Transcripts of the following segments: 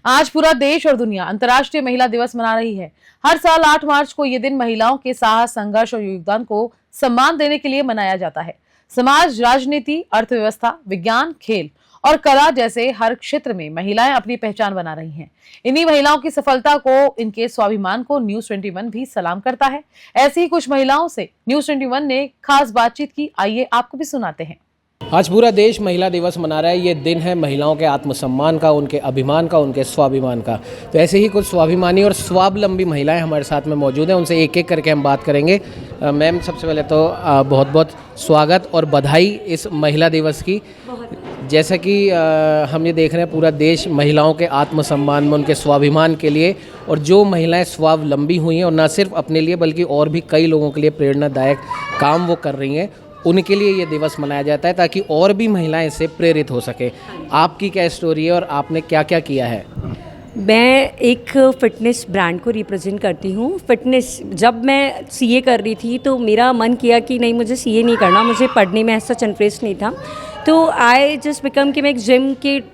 आज पूरा देश और दुनिया अंतर्राष्ट्रीय महिला दिवस मना रही है। हर साल 8 मार्च को ये दिन महिलाओं के साहस, संघर्ष और योगदान को सम्मान देने के लिए मनाया जाता है। समाज, राजनीति, अर्थव्यवस्था, विज्ञान, खेल और कला जैसे हर क्षेत्र में महिलाएं अपनी पहचान बना रही हैं। इन्हीं महिलाओं की सफलता को, इनके स्वाभिमान को न्यूज 21 भी सलाम करता है। ऐसी ही कुछ महिलाओं से न्यूज 21 ने खास बातचीत की। आइए आपको भी सुनाते हैं। आज पूरा देश महिला दिवस मना रहा है। ये दिन है महिलाओं के आत्मसम्मान का, उनके अभिमान का, उनके स्वाभिमान का। तो ऐसे ही कुछ स्वाभिमानी और स्वावलंबी महिलाएं हमारे साथ में मौजूद हैं। उनसे एक एक करके हम बात करेंगे। मैम, सबसे पहले तो बहुत बहुत स्वागत और बधाई इस महिला दिवस की। जैसा कि हम ये देख रहे हैं, पूरा देश महिलाओं के आत्मसम्मान में, उनके स्वाभिमान के लिए, और जो महिलाएं स्वावलंबी हुई हैं और न सिर्फ अपने लिए बल्कि और भी कई लोगों के लिए प्रेरणादायक काम वो कर रही हैं, उनके लिए ये दिवस मनाया जाता है ताकि और भी महिलाएं इससे प्रेरित हो सके। आपकी क्या स्टोरी है और आपने क्या क्या किया है? मैं एक फ़िटनेस ब्रांड को रिप्रेजेंट करती हूँ। फ़िटनेस, जब मैं सीए कर रही थी तो मेरा मन किया कि नहीं, मुझे सीए नहीं करना, मुझे पढ़ने में ऐसा इंटरेस्ट नहीं था। तो आई जस्ट बिकम कि मैं एक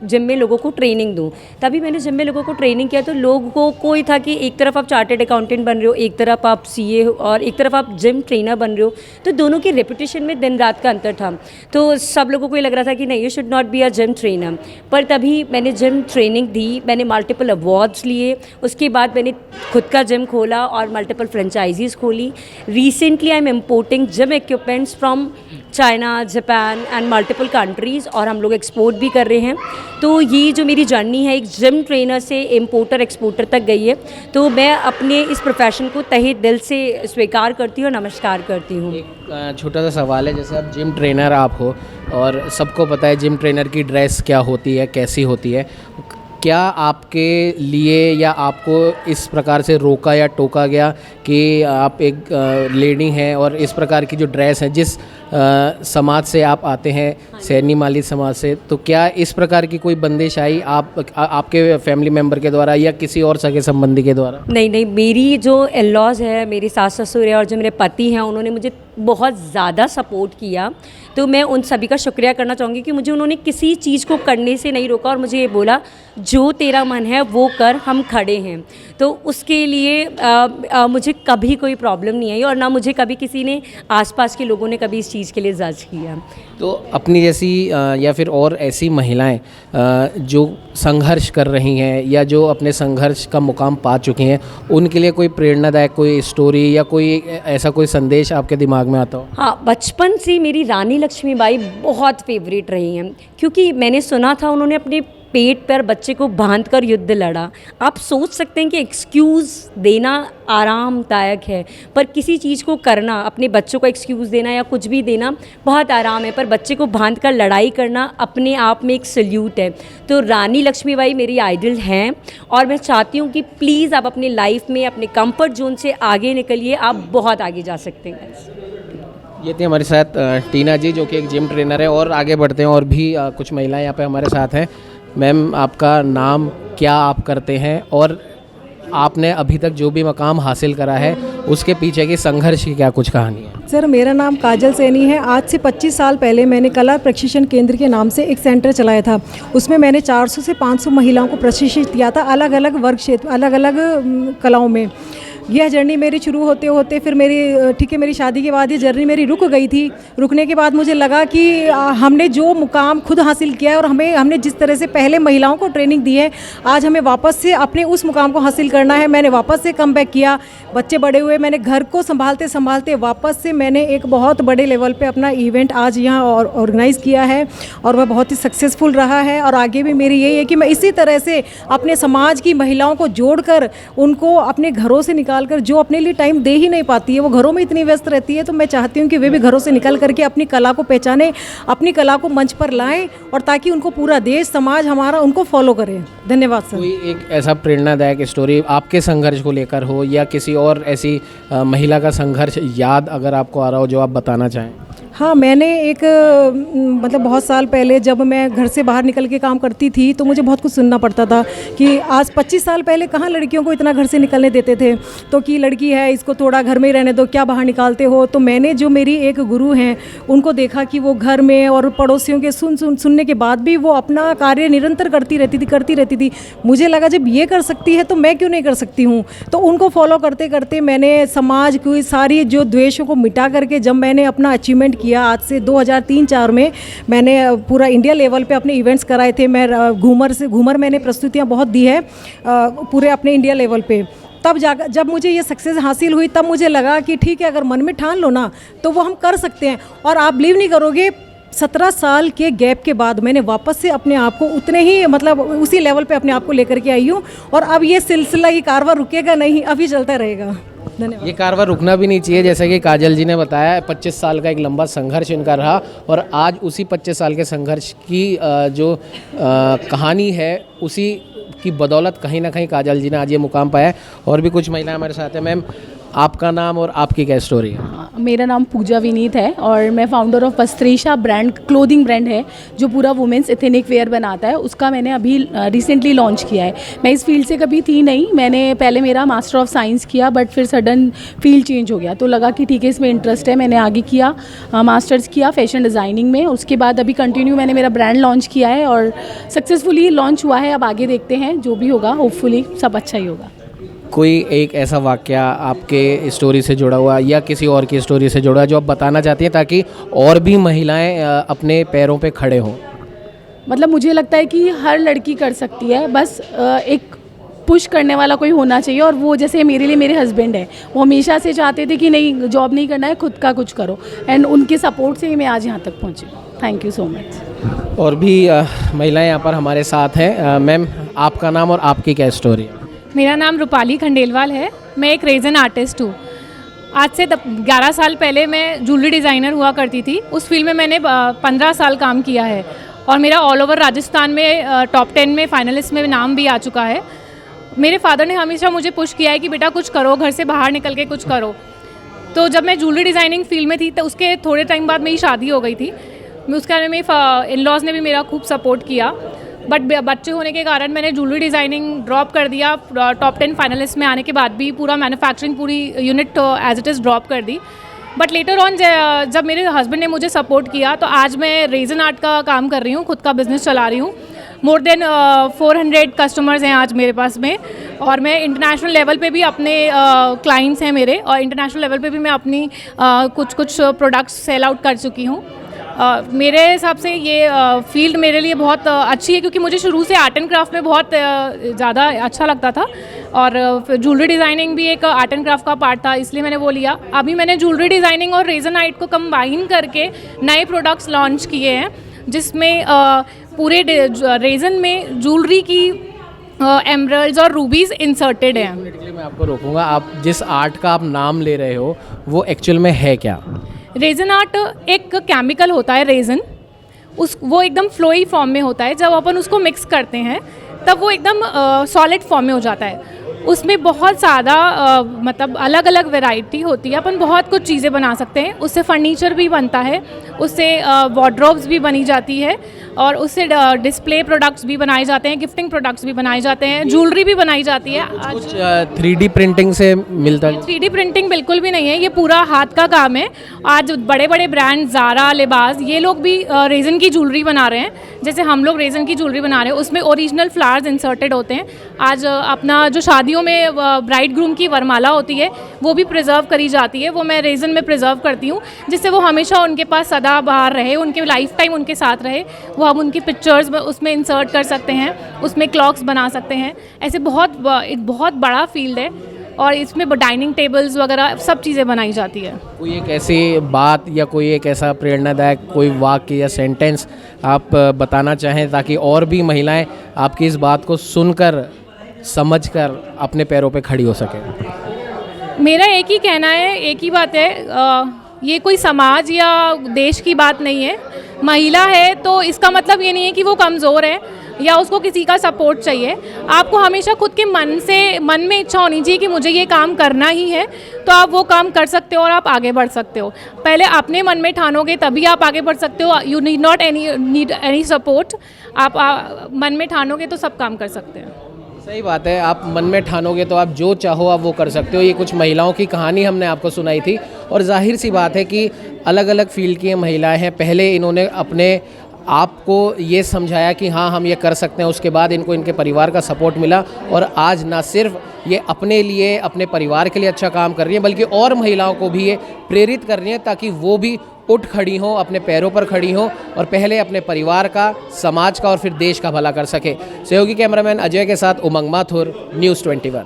जिम में लोगों को ट्रेनिंग दूँ। तभी मैंने जिम में लोगों को ट्रेनिंग किया तो लोगों को ही था कि एक तरफ आप चार्टर्ड अकाउंटेंट बन रहे हो, एक तरफ आप सीए और एक तरफ आप जिम ट्रेनर बन रहे हो। तो दोनों की रेपुटेशन में दिन रात का अंतर था। तो सब लोगों को ये लग रहा था कि नहीं, you should not be a gym trainer. पर तभी मैंने जिम ट्रेनिंग दी, मैंने मल्टीपल अवार्ड्स लिए। उसके बाद मैंने खुद का जिम खोला और मल्टीपल फ्रेंचाइजीज़ खोली। Recently I am importing gym equipments from China, Japan and multiple countries, और हम लोग एक्सपोर्ट भी कर रहे हैं। तो ये जो मेरी जर्नी है, एक जिम ट्रेनर से इम्पोर्टर एक्सपोर्टर तक गई है। तो मैं अपने इस प्रोफेशन को तहे दिल से स्वीकार करती हूँ और नमस्कार करती हूँ। एक छोटा सा सवाल है, जैसे आप जिम ट्रेनर आप हो और सबको पता है जिम ट्रेनर की ड्रेस क्या होती है, कैसी होती है, क्या आपके लिए या आपको इस प्रकार से रोका या टोका गया कि आप एक लेडी हैं और इस प्रकार की जो ड्रेस है, जिस समाज से आप आते हैं, सैनी माली समाज से, तो क्या इस प्रकार की कोई बंदिश आई आपके फैमिली मेम्बर के द्वारा या किसी और सगे संबंधी के द्वारा? नहीं, मेरी जो इन-लॉज़ है, मेरी सास ससुर है और जो मेरे पति हैं, उन्होंने मुझे बहुत ज़्यादा सपोर्ट किया। तो मैं उन सभी का शुक्रिया करना चाहूँगी कि मुझे उन्होंने किसी चीज़ को करने से नहीं रोका और मुझे ये बोला, जो तेरा मन है वो कर, हम खड़े हैं। तो उसके लिए मुझे कभी कोई प्रॉब्लम नहीं आई और ना मुझे कभी किसी ने, आसपास के लोगों ने कभी इस चीज़ के लिए जज किया। तो अपनी जैसी या फिर और ऐसी महिलाएं जो संघर्ष कर रही हैं या जो अपने संघर्ष का मुकाम पा चुकी हैं, उनके लिए कोई प्रेरणादायक कोई स्टोरी या कोई ऐसा कोई संदेश आपके दिमाग में आता हो? हाँ, बचपन से मेरी रानी लक्ष्मीबाई बहुत फेवरेट रही हैं, क्योंकि मैंने सुना था उन्होंने अपने पेट पर बच्चे को बांधकर युद्ध लड़ा। आप सोच सकते हैं कि एक्सक्यूज़ देना आरामदायक है, पर किसी चीज़ को करना, अपने बच्चों को एक्सक्यूज़ देना या कुछ भी देना बहुत आराम है, पर बच्चे को बांधकर लड़ाई करना अपने आप में एक सल्यूट है। तो रानी लक्ष्मीबाई मेरी आइडल हैं और मैं चाहती हूँ कि प्लीज़ आप अपनी लाइफ में अपने कंफर्ट जोन से आगे निकलिए, आप बहुत आगे जा सकते हैं। ये थी हमारे साथ टीना जी, जो कि एक जिम ट्रेनर है। और आगे बढ़ते हैं, और भी कुछ महिलाएं यहाँ पे हमारे साथ हैं। मैम, आपका नाम, क्या आप करते हैं और आपने अभी तक जो भी मकाम हासिल करा है उसके पीछे की संघर्ष की क्या कुछ कहानी है? सर, मेरा नाम काजल सैनी है। आज से 25 साल पहले मैंने कला प्रशिक्षण केंद्र के नाम से एक सेंटर चलाया था। उसमें मैंने 400 से 500 महिलाओं को प्रशिक्षित किया था, अलग अलग वर्ग क्षेत्र, अलग अलग कलाओं में। यह जर्नी मेरी शुरू होते होते फिर मेरी शादी के बाद ये जर्नी मेरी रुक गई थी। रुकने के बाद मुझे लगा कि हमने जो मुकाम खुद हासिल किया है और हमने जिस तरह से पहले महिलाओं को ट्रेनिंग दी है, आज हमें वापस से अपने उस मुकाम को हासिल करना है। मैंने वापस से कम बैक किया, बच्चे बड़े हुए, मैंने घर को संभालते संभालते वापस से मैंने एक बहुत बड़े लेवल पे अपना इवेंट आज यहाँ ऑर्गेनाइज़ किया है और वह बहुत ही सक्सेसफुल रहा है। और आगे भी मेरी यही है कि मैं इसी तरह से अपने समाज की महिलाओं को जोड़कर उनको अपने घरों से निकाल कर, जो अपने लिए टाइम दे ही नहीं पाती है, वो घरों में इतनी व्यस्त रहती है, तो मैं चाहती हूँ कि वे भी घरों से निकल करके अपनी कला को पहचाने, अपनी कला को मंच पर लाएं और ताकि उनको पूरा देश, समाज हमारा उनको फॉलो करे। धन्यवाद सर। कोई एक ऐसा प्रेरणादायक स्टोरी आपके संघर्ष को लेकर हो या किसी और ऐसी महिला का संघर्ष याद अगर आपको आ रहा हो जो आप बताना चाहें? हाँ, मैंने एक मतलब बहुत साल पहले जब मैं घर से बाहर निकल के काम करती थी तो मुझे बहुत कुछ सुनना पड़ता था कि आज 25 साल पहले कहाँ लड़कियों को इतना घर से निकलने देते थे, तो कि लड़की है इसको थोड़ा घर में ही रहने दो, क्या बाहर निकालते हो। तो मैंने जो मेरी एक गुरु हैं उनको देखा कि वो घर में और पड़ोसियों के सुनने के बाद भी वो अपना कार्य निरंतर करती रहती थी। मुझे लगा जब ये कर सकती है तो मैं क्यों नहीं कर सकती हूँ। तो उनको फॉलो करते करते मैंने समाज की सारी जो द्वेषों को मिटा करके जब मैंने अपना अचीवमेंट किया, आज से 2003-4 में मैंने पूरा इंडिया लेवल पे अपने इवेंट्स कराए थे। मैं घूमर मैंने प्रस्तुतियाँ बहुत दी है पूरे अपने इंडिया लेवल पे। तब जाकर जब मुझे ये सक्सेस हासिल हुई तब मुझे लगा कि ठीक है, अगर मन में ठान लो ना तो वो हम कर सकते हैं। और आप बिलीव नहीं करोगे, 17 साल के गैप के बाद मैंने वापस से अपने आप को उतने ही मतलब उसी लेवल पे अपने आप को लेकर के आई हूँ। और अब ये सिलसिला, ये कारवां रुकेगा नहीं, अभी चलता रहेगा। धन्यवाद। ये कारवां रुकना भी नहीं चाहिए, जैसा कि काजल जी ने बताया 25 साल का एक लंबा संघर्ष इनका रहा और आज उसी 25 साल के संघर्ष की जो कहानी है उसी की बदौलत कहीं ना कहीं काजल जी ने आज ये मुकाम पाया है। और भी कुछ महिलाएं हमारे साथ हैं। मैम, आपका नाम और आपकी क्या स्टोरी है? मेरा नाम पूजा विनीत है और मैं founder of Vastresha brand, clothing brand है जो पूरा वुमेंस एथनिक वेयर बनाता है। उसका मैंने अभी रिसेंटली लॉन्च किया है। मैं इस फील्ड से कभी थी नहीं, मैंने पहले मेरा मास्टर ऑफ साइंस किया बट फिर सडन फील्ड चेंज हो गया तो लगा कि ठीक है इसमें इंटरेस्ट है, मैंने आगे किया, मास्टर्स किया फैशन डिज़ाइनिंग में। उसके बाद अभी कंटिन्यू मैंने मेरा ब्रांड लॉन्च किया है और सक्सेसफुली लॉन्च हुआ है। अब आगे देखते हैं, जो भी होगा होपफुली सब अच्छा ही होगा। कोई एक ऐसा वाकया आपके स्टोरी से जुड़ा हुआ या किसी और की स्टोरी से जुड़ा जो आप बताना चाहती हैं ताकि और भी महिलाएं अपने पैरों पे खड़े हों? मतलब मुझे लगता है कि हर लड़की कर सकती है, बस एक पुश करने वाला कोई होना चाहिए। और वो जैसे मेरे लिए मेरे हस्बैंड है, वो हमेशा से चाहते थे कि नहीं जॉब नहीं करना है, खुद का कुछ करो, एंड उनके सपोर्ट से ही मैं आज यहाँ तक पहुँची। Thank you so much. और भी महिलाएं यहाँ पर हमारे साथ हैं। मैम, आपका नाम और आपकी क्या स्टोरी है? मेरा नाम रूपाली खंडेलवाल है। मैं एक रेजन आर्टिस्ट हूँ। आज से 11 साल पहले मैं ज्वेलरी डिज़ाइनर हुआ करती थी। उस फील्ड में मैंने 15 साल काम किया है और मेरा ऑल ओवर राजस्थान में टॉप 10 में फाइनलिस्ट में नाम भी आ चुका है। मेरे फादर ने हमेशा मुझे पुश किया है कि बेटा कुछ करो, घर से बाहर निकल के कुछ करो। तो जब मैं ज्वेलरी डिज़ाइनिंग फील्ड में थी तो उसके थोड़े टाइम बाद मेरी शादी हो गई थी। उसके बारे में इन लॉज ने भी मेरा खूब सपोर्ट किया, बट बच्चे होने के कारण मैंने ज्वेलरी डिज़ाइनिंग ड्रॉप कर दिया। टॉप 10 फाइनलिस्ट में आने के बाद भी पूरा मैन्युफैक्चरिंग पूरी unit as it is drop कर दी। बट लेटर ऑन जब मेरे हस्बैंड ने मुझे सपोर्ट किया तो आज मैं रेजन आर्ट का काम कर रही हूँ, खुद का बिज़नेस चला रही हूँ। मोर देन 400 कस्टमर्स हैं आज मेरे पास में। और मैं इंटरनेशनल लेवल पे भी अपने क्लाइंट्स हैं मेरे, और इंटरनेशनल लेवल पे भी मैं अपनी कुछ प्रोडक्ट्स सेल आउट कर चुकी हूँ। मेरे हिसाब से ये फील्ड मेरे लिए बहुत अच्छी है क्योंकि मुझे शुरू से आर्ट एंड क्राफ्ट में बहुत ज़्यादा अच्छा लगता था और ज्वेलरी डिज़ाइनिंग भी एक आर्ट एंड क्राफ्ट का पार्ट था, इसलिए मैंने वो लिया। अभी मैंने ज्वेलरी डिज़ाइनिंग और रेजन आर्ट को कंबाइन करके नए प्रोडक्ट्स लॉन्च किए हैं जिसमें पूरे रेजन में ज्वेलरी की एमरल्ड्स और रूबीज़ इंसर्टेड हैं। मैं आपको रोकूंगा, आप जिस आर्ट का आप नाम ले रहे हो वो एक्चुअल में है क्या? रेजन आर्ट एक केमिकल होता है रेजन, वो एकदम फ्लोई फॉर्म में होता है। जब अपन उसको मिक्स करते हैं तब वो एकदम सॉलिड फॉर्म में हो जाता है। उसमें बहुत ज़्यादा मतलब अलग अलग वैरायटी होती है, अपन बहुत कुछ चीज़ें बना सकते हैं। उससे फर्नीचर भी बनता है, उससे वार्डरोब्स भी बनी जाती है और उससे डिस्प्ले प्रोडक्ट्स भी बनाए जाते हैं, गिफ्टिंग प्रोडक्ट्स भी बनाए जाते हैं, ज्वेलरी भी बनाई जाती है। कुछ 3D प्रिंटिंग से मिलता है? 3D प्रिंटिंग बिल्कुल भी नहीं है, ये पूरा हाथ का काम है। आज बड़े बड़े ब्रांड ज़ारा, लिबास, ये लोग भी रेजन की ज्वेलरी बना रहे हैं, जैसे हम लोग रेजन की ज्वेलरी बना रहे हैं। उसमें ओरिजिनल फ्लावर्स इंसर्टेड होते हैं। आज अपना जो शादियों में ब्राइड ग्रूम की वरमाला होती है वो भी प्रिजर्व करी जाती है, वो मैं रेजन में प्रिजर्व करती हूँ जिससे वो हमेशा उनके पास सदा बाहर रहे, उनके लाइफ टाइम उनके साथ रहे। वो हम उनकी पिक्चर्स उसमें इंसर्ट कर सकते हैं, उसमें क्लॉक्स बना सकते हैं। ऐसे एक बहुत बड़ा फील्ड है और इसमें डाइनिंग टेबल्स वगैरह सब चीज़ें बनाई जाती है। कोई एक ऐसी बात या कोई एक ऐसा प्रेरणादायक कोई वाक्य या सेंटेंस आप बताना चाहें ताकि और भी महिलाएं आपकी इस बात को सुनकर समझकर अपने पैरों पे खड़ी हो सके? मेरा एक ही कहना है, एक ही बात है, ये कोई समाज या देश की बात नहीं है। महिला है तो इसका मतलब ये नहीं है कि वो कमज़ोर है। या उसको किसी का सपोर्ट चाहिए, आपको हमेशा खुद के मन में इच्छा होनी चाहिए कि मुझे ये काम करना ही है, तो आप वो काम कर सकते हो और आप आगे बढ़ सकते हो। पहले अपने मन में ठानोगे तभी आप आगे बढ़ सकते हो। You need not any support. आप मन में ठानोगे तो सब काम कर सकते हैं। सही बात है, आप मन में ठानोगे तो आप जो चाहो आप वो कर सकते हो। ये कुछ महिलाओं की कहानी हमने आपको सुनाई थी और जाहिर सी बात है कि अलग अलग फील्ड की ये महिलाएं हैं। पहले इन्होंने अपने आपको ये समझाया कि हाँ हम ये कर सकते हैं, उसके बाद इनको इनके परिवार का सपोर्ट मिला और आज ना सिर्फ ये अपने लिए अपने परिवार के लिए अच्छा काम कर रही है बल्कि और महिलाओं को भी ये प्रेरित कर रही है ताकि वो भी उठ खड़ी हों, अपने पैरों पर खड़ी हों और पहले अपने परिवार का, समाज का और फिर देश का भला कर सके। सहयोगी कैमरामैन अजय के साथ उमंग माथुर, न्यूज़ 21।